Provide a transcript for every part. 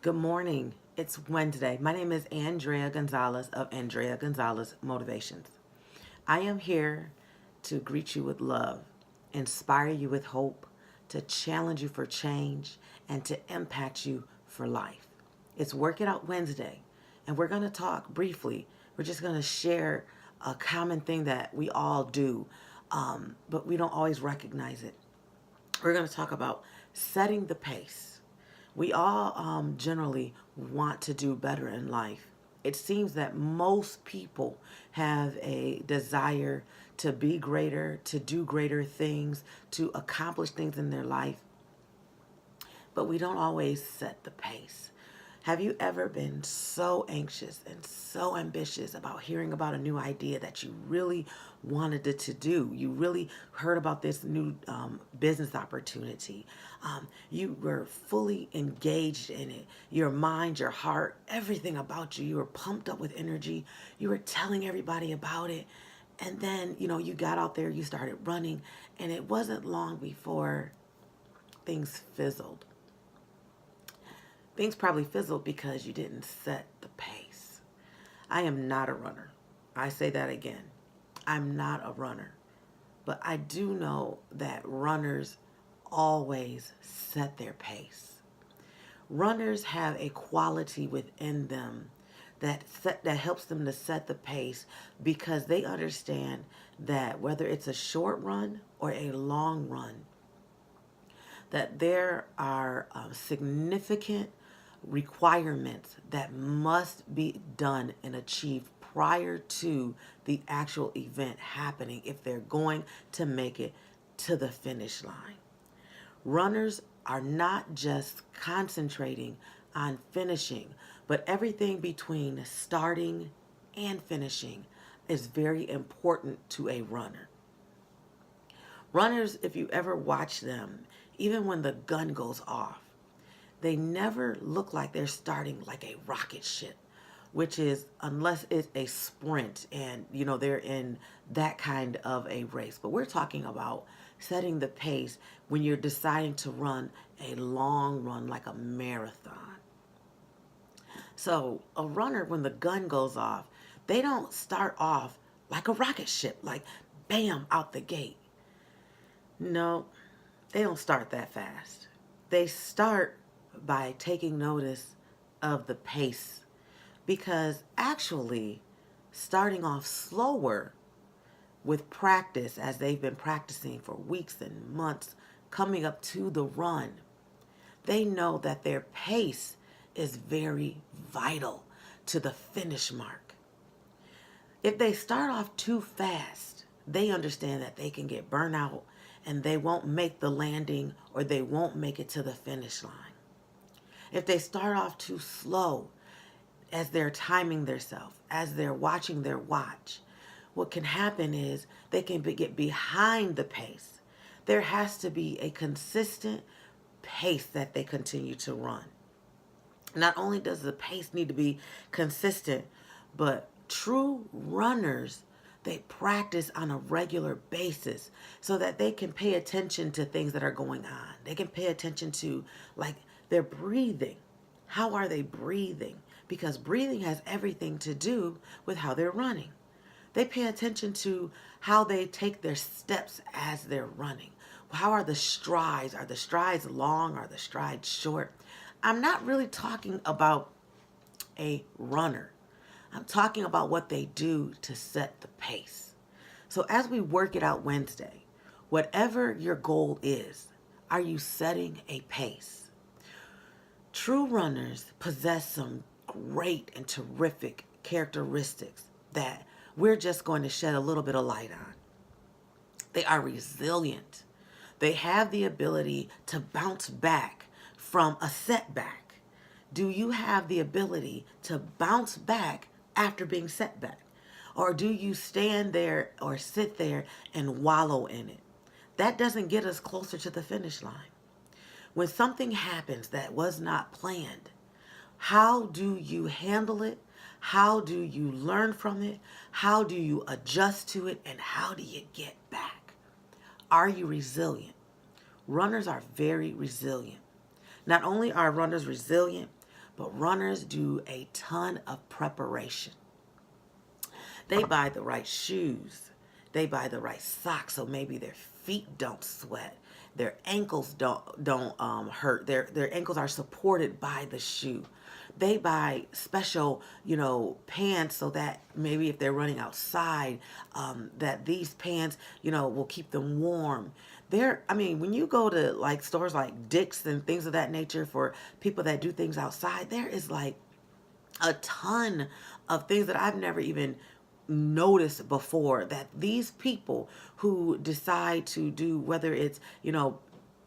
Good morning. It's Wednesday. My name is Andrea Gonzalez of Andrea Gonzalez Motivations. I am here to greet you with love, inspire you with hope, to challenge you for change, and to impact you for life. It's Work It Out Wednesday, and we're going to talk briefly. We're just going to share a common thing that we all do, but we don't always recognize it. We're going to talk about setting the pace. We all generally want to do better in life. It seems that most people have a desire to be greater, to do greater things, to accomplish things in their life, but we don't always set the pace. Have you ever been so anxious and so ambitious about hearing about a new idea that you really wanted it to do? You really heard about this new business opportunity. You were fully engaged in it. Your mind, your heart, everything about you. You were pumped up with energy. You were telling everybody about it. And then, you got out there, you started running, and it wasn't long before things fizzled. Things probably fizzled because you didn't set the pace. I am not a runner. I say that again. I'm not a runner. But I do know that runners always set their pace. Runners have a quality within them that helps them to set the pace because they understand that whether it's a short run or a long run, that there are significant requirements that must be done and achieved prior to the actual event happening if they're going to make it to the finish line. Runners are not just concentrating on finishing, but everything between starting and finishing is very important to a runner. Runners, if you ever watch them, even when the gun goes off, they never look like they're starting like a rocket ship, which is unless it's a sprint and they're in that kind of a race. But we're talking about setting the pace when you're deciding to run a long run like a marathon. So a runner, when the gun goes off, they don't start off like a rocket ship, like bam out the gate. No, they don't start that fast. They start by taking notice of the pace because actually starting off slower with practice as they've been practicing for weeks and months coming up to the run, they know that their pace is very vital to the finish mark. If they start off too fast, they understand that they can get burnt out and they won't make the landing or they won't make it to the finish line. If they start off too slow as they're timing themselves, as they're watching their watch, what can happen is they can get behind the pace. There has to be a consistent pace that they continue to run. Not only does the pace need to be consistent, but true runners, they practice on a regular basis so that they can pay attention to things that are going on. They can pay attention to like their breathing. How are they breathing? Because breathing has everything to do with how they're running. They pay attention to how they take their steps as they're running. How are the strides? Are the strides long? Are the strides short? I'm not really talking about a runner. I'm talking about what they do to set the pace. So as we work it out Wednesday, whatever your goal is, are you setting a pace? True runners possess some great and terrific characteristics that we're just going to shed a little bit of light on. They are resilient. They have the ability to bounce back from a setback. Do you have the ability to bounce back after being set back? Or do you stand there or sit there and wallow in it? That doesn't get us closer to the finish line. When something happens that was not planned, how do you handle it? How do you learn from it? How do you adjust to it? And how do you get back? Are you resilient? Runners are very resilient. Not only are runners resilient, But runners do a ton of preparation. They buy the right shoes. They buy the right socks so maybe their feet don't sweat. Their ankles don't hurt. Their ankles are supported by the shoe. They buy special, pants so that maybe if they're running outside, that these pants, will keep them warm. When you go to like stores like Dick's and things of that nature for people that do things outside, there is like a ton of things that I've never even noticed before, that these people who decide to do, whether it's,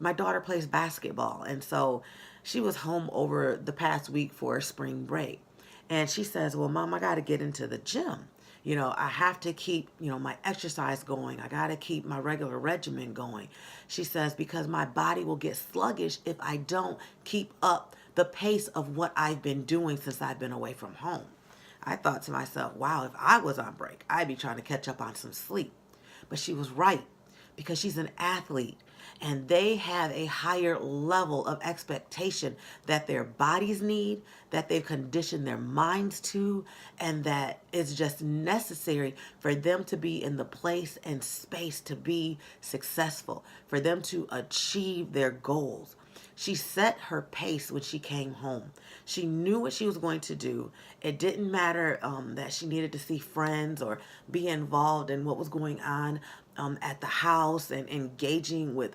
my daughter plays basketball, and so she was home over the past week for spring break. And she says, well, Mom, I got to get into the gym. I have to keep, my exercise going. I got to keep my regular regimen going. She says, because my body will get sluggish if I don't keep up the pace of what I've been doing since I've been away from home. I thought to myself, wow, if I was on break, I'd be trying to catch up on some sleep. But she was right, because she's an athlete and they have a higher level of expectation that their bodies need, that they've conditioned their minds to, and that it's just necessary for them to be in the place and space to be successful, for them to achieve their goals. She set her pace when she came home. She knew what she was going to do. It didn't matter that she needed to see friends or be involved in what was going on at the house and engaging with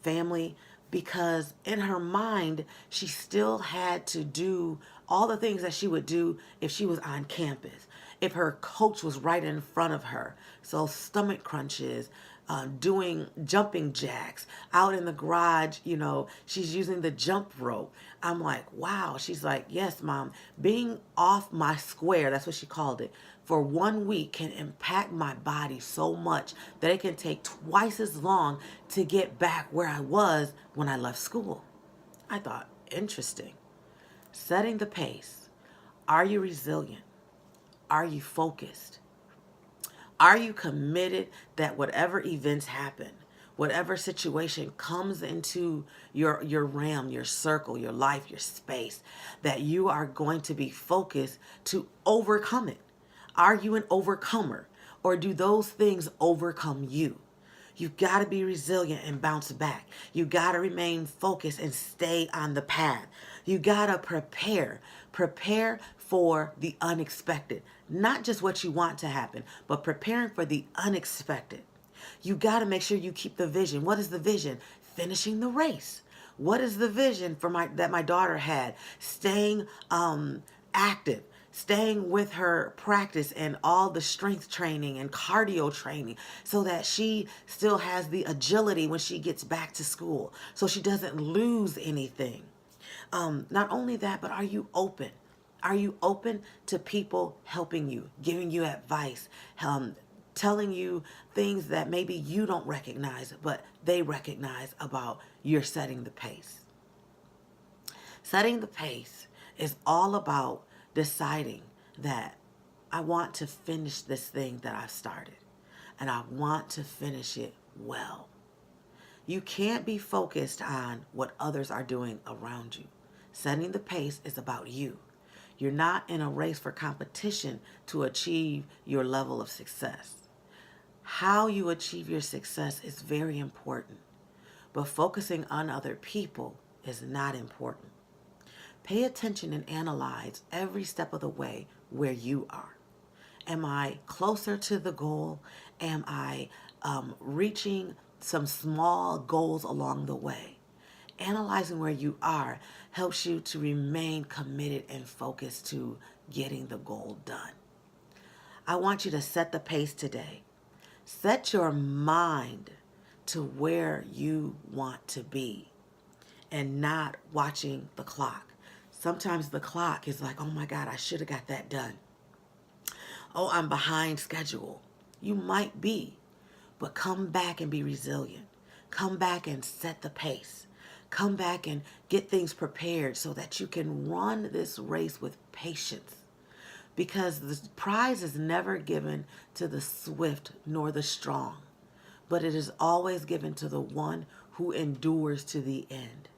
family, because in her mind, she still had to do all the things that she would do if she was on campus, if her coach was right in front of her. So stomach crunches, doing jumping jacks out in the garage, she's using the jump rope. I'm like, wow. She's like, yes, Mom, being off my square, that's what she called it, for 1 week can impact my body so much that it can take twice as long to get back where I was when I left school. I thought, interesting. Setting the pace. Are you resilient? Are you focused? Are you committed that whatever events happen, whatever situation comes into your realm, your circle, your life, your space, that you are going to be focused to overcome it? Are you an overcomer, or do those things overcome you? You've got to be resilient and bounce back. You got to remain focused and stay on the path. You got to prepare. Prepare for the unexpected. Not just what you want to happen, but preparing for the unexpected. You got to make sure you keep the vision. What is the vision? Finishing the race. What is the vision that my daughter had? Staying active, staying with her practice and all the strength training and cardio training, so that she still has the agility when she gets back to school, so she doesn't lose anything. Not only that, but are you open? Are you open to people helping you, giving you advice, telling you things that maybe you don't recognize, but they recognize about your setting the pace? Setting the pace is all about deciding that I want to finish this thing that I've started, and I want to finish it well. You can't be focused on what others are doing around you. Setting the pace is about you. You're not in a race for competition to achieve your level of success. How you achieve your success is very important, but focusing on other people is not important. Pay attention and analyze every step of the way where you are. Am I closer to the goal? Am I reaching some small goals along the way? Analyzing where you are helps you to remain committed and focused to getting the goal done. I want you to set the pace today. Set your mind to where you want to be and not watching the clock. Sometimes the clock is like, oh my God, I should have got that done. Oh, I'm behind schedule. You might be, but come back and be resilient. Come back and set the pace. Come back and get things prepared so that you can run this race with patience. Because the prize is never given to the swift nor the strong, but it is always given to the one who endures to the end.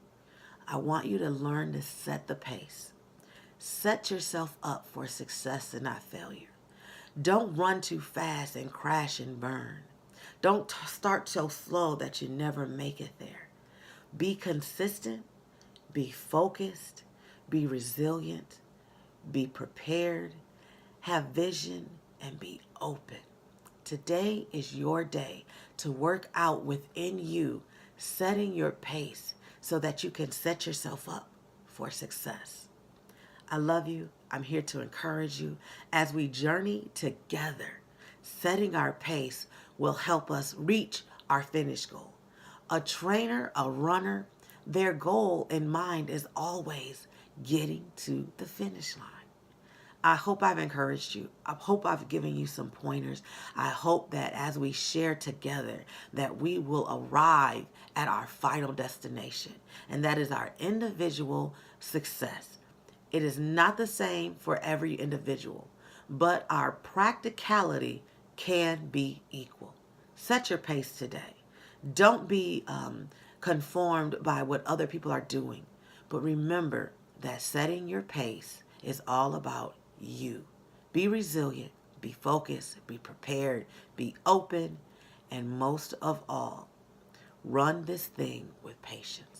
I want you to learn to set the pace. Set yourself up for success and not failure. Don't run too fast and crash and burn. Don't start so slow that you never make it there. Be consistent, be focused, be resilient, be prepared, have vision, and be open. Today is your day to work out within you, setting your pace so that you can set yourself up for success. I love you. I'm here to encourage you as we journey together. Setting our pace will help us reach our finish goal. A trainer, a runner, their goal in mind is always getting to the finish line. I hope I've encouraged you. I hope I've given you some pointers. I hope that as we share together that we will arrive at our final destination, and that is our individual success. It is not the same for every individual, but our practicality can be equal. Set your pace today. Don't be conformed by what other people are doing, but remember that setting your pace is all about you. Be resilient, be focused, be prepared, be open, and most of all, run this thing with patience.